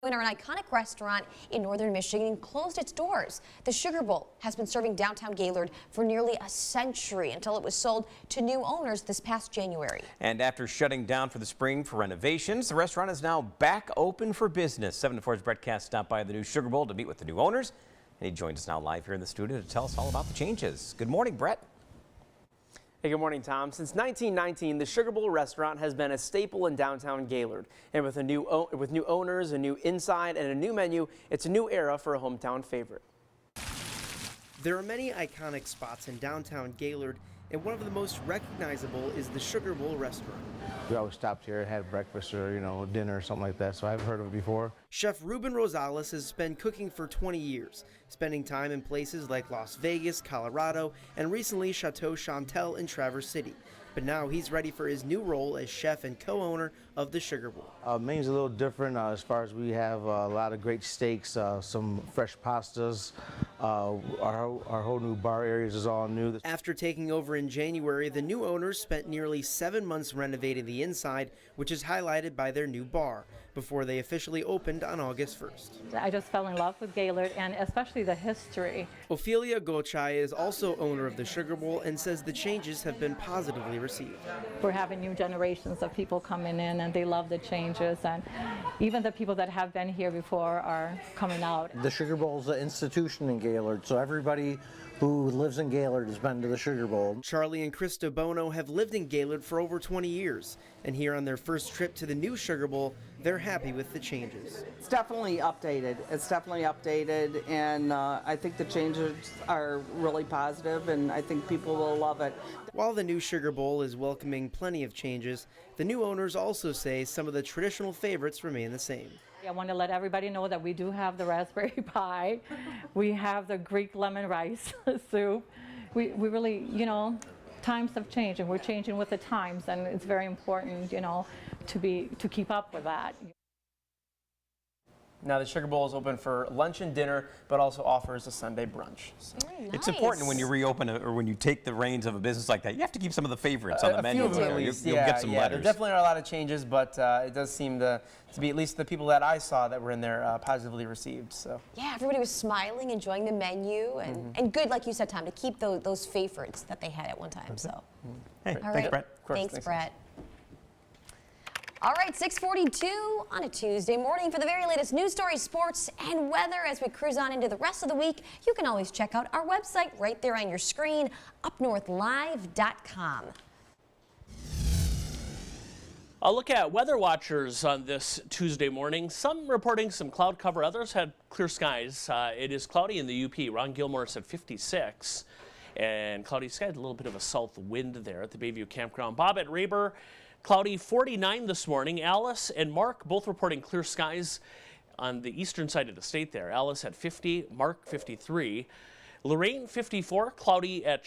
winter, an iconic restaurant in northern Michigan closed its doors. The Sugar Bowl has been serving downtown Gaylord for nearly a century until it was sold to new owners this past January. And after shutting down for the spring for renovations, the restaurant is now back open for business. 7 to 4's Brett Kast stopped by the new Sugar Bowl to meet with the new owners, and he joins us now live here in the studio to tell us all about the changes. Good morning, Brett. Hey, good morning, Tom. Since 1919, the Sugar Bowl restaurant has been a staple in downtown Gaylord. And with new owners, a new inside, and a new menu, it's a new era for a hometown favorite. There are many iconic spots in downtown Gaylord, and one of the most recognizable is the Sugar Bowl restaurant. We always stopped here and had breakfast or, dinner or something like that, so I've heard of it before. Chef Ruben Rosales has been cooking for 20 years, spending time in places like Las Vegas, Colorado, and recently Chateau Chantel in Traverse City. But now he's ready for his new role as chef and co-owner of the Sugar Bowl. Menu's a little different as far as we have a lot of great steaks, some fresh pastas. Our whole new bar areas is all new. After taking over in January, the new owners spent nearly 7 months renovating the inside, which is highlighted by their new bar, before they officially opened on August 1st. I just fell in love with Gaylord and especially the history. Ophelia Gochai is also owner of the Sugar Bowl and says the changes have been positively received. We're having new generations of people coming in and they love the changes, and even the people that have been here before are coming out. The Sugar Bowl is an institution in Gaylord, so everybody who lives in Gaylord has been to the Sugar Bowl. Charlie and Krista Bono have lived in Gaylord for over 20 years, and here on their first trip to the new Sugar Bowl, they're happy with the changes. It's definitely updated. And I think the changes are really positive, and I think people will love it. While the new Sugar Bowl is welcoming plenty of changes, the new owners also say some of the traditional favorites remain the same. I want to let everybody know that we do have the raspberry pie. We have the Greek lemon rice soup. We really, times have changed and we're changing with the times, and it's very important, to keep up with that. Now the Sugar Bowl is open for lunch and dinner, but also offers a Sunday brunch. So. Nice. It's important when you reopen or when you take the reins of a business like that, you have to keep some of the favorites on the menu. A few of them at least. You'll get some letters. There definitely are a lot of changes, but it does seem to be, at least the people that I saw that were in there, positively received. So. Yeah, everybody was smiling, enjoying the menu, and good, like you said, Tom, to keep those favorites that they had at one time. So, Hey, all thanks, right. Brett. Thanks, Brett. All right, 6:42 on a Tuesday morning for the very latest news stories, sports, and weather. As we cruise on into the rest of the week, you can always check out our website right there on your screen, upnorthlive.com. I'll look at weather watchers on this Tuesday morning. Some reporting some cloud cover, others had clear skies. It is cloudy in the UP. Ron Gilmore said 56. And cloudy skies, a little bit of a south wind there at the Bayview Campground. Bob at Rayber, cloudy 49 this morning. Alice and Mark both reporting clear skies on the eastern side of the state there. Alice at 50, Mark 53. Lorraine 54, cloudy at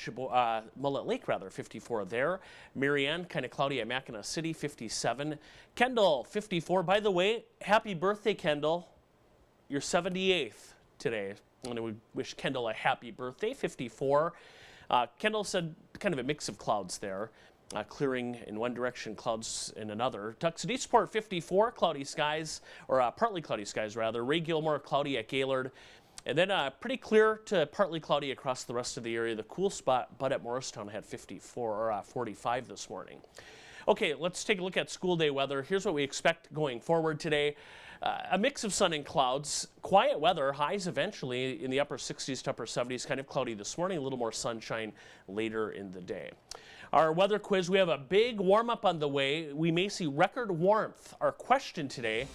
Mullet Lake, 54 there. Marianne kind of cloudy at Mackinac City, 57. Kendall 54. By the way, happy birthday, Kendall. You're 78th today. I'm going to wish Kendall a happy birthday, 54. Kendall said kind of a mix of clouds there. Clearing in one direction, clouds in another. Tuxedo Sport 54, cloudy skies, or partly cloudy skies rather. Ray Gilmore, cloudy at Gaylord. And then pretty clear to partly cloudy across the rest of the area. The cool spot, Bud at Morristown had 54 or 45 this morning. Okay, let's take a look at school day weather. Here's what we expect going forward today. A mix of sun and clouds, quiet weather, highs eventually in the upper 60s to upper 70s, kind of cloudy this morning, a little more sunshine later in the day. Our weather quiz, we have a big warm-up on the way. We may see record warmth. Our question today,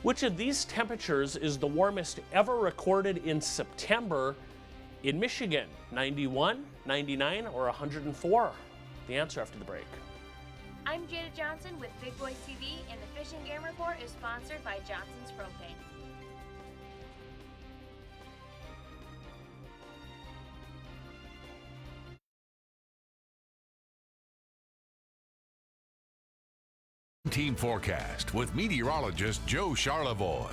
which of these temperatures is the warmest ever recorded in September in Michigan? 91, 99, or 104? The answer after the break. I'm Jada Johnson with Big Boys TV, and the Fish and Game Report is sponsored by Johnson's Propane. Team forecast with meteorologist Joe Charlevoix.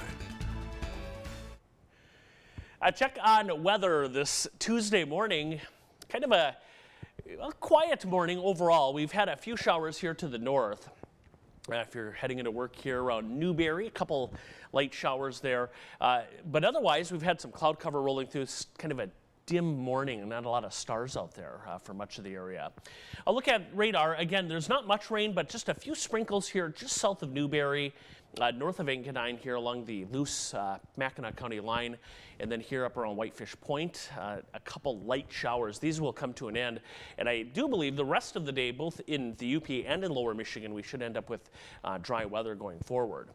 A check on weather this Tuesday morning. Kind of a quiet morning overall. We've had a few showers here to the north. If you're heading into work here around Newberry, a couple light showers there. But otherwise, we've had some cloud cover rolling through. It's kind of a dim morning and not a lot of stars out there for much of the area. I'll look at radar. Again, there's not much rain, but just a few sprinkles here just south of Newberry, north of Engadine here along the loose Mackinac County line, and then here up around Whitefish Point, a couple light showers. These will come to an end, and I do believe the rest of the day, both in the UP and in lower Michigan, we should end up with dry weather going forward.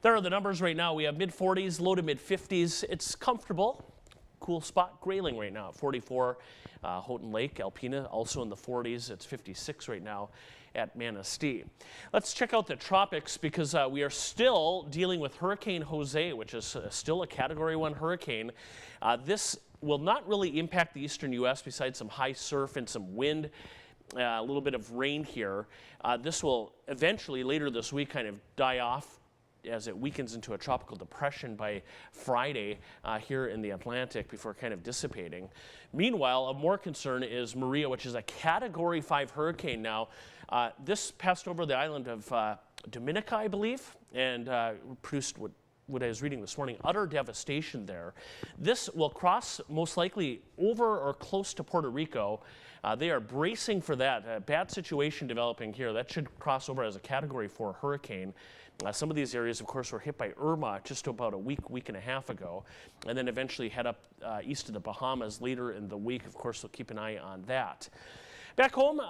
There are the numbers right now. We have mid-40s, low to mid-50s. It's comfortable. Cool spot, Grayling right now at 44, Houghton Lake, Alpena also in the 40s. It's 56 right now at Manistee. Let's check out the tropics because we are still dealing with Hurricane Jose, which is still a Category 1 hurricane. This will not really impact the eastern U.S. besides some high surf and some wind, a little bit of rain here. This will eventually, later this week, kind of die off as it weakens into a tropical depression by Friday here in the Atlantic before kind of dissipating. Meanwhile, of more concern is Maria, which is a Category 5 hurricane now. This passed over the island of Dominica, I believe, and produced what I was reading this morning, utter devastation there. This will cross most likely over or close to Puerto Rico. They are bracing for that. A bad situation developing here. That should cross over as a Category 4 hurricane. Some of these areas, of course, were hit by Irma just about a week and a half ago, and then eventually head up east of the Bahamas later in the week. Of course, we'll keep an eye on that. Back home,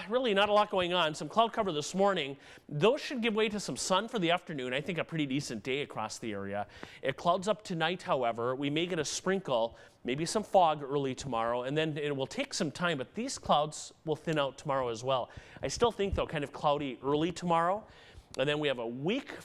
really not a lot going on. Some cloud cover this morning. Those should give way to some sun for the afternoon. I think a pretty decent day across the area. It clouds up tonight, however. We may get a sprinkle, maybe some fog early tomorrow, and then it will take some time, but these clouds will thin out tomorrow as well. I still think, though, kind of cloudy early tomorrow. And then we have a weak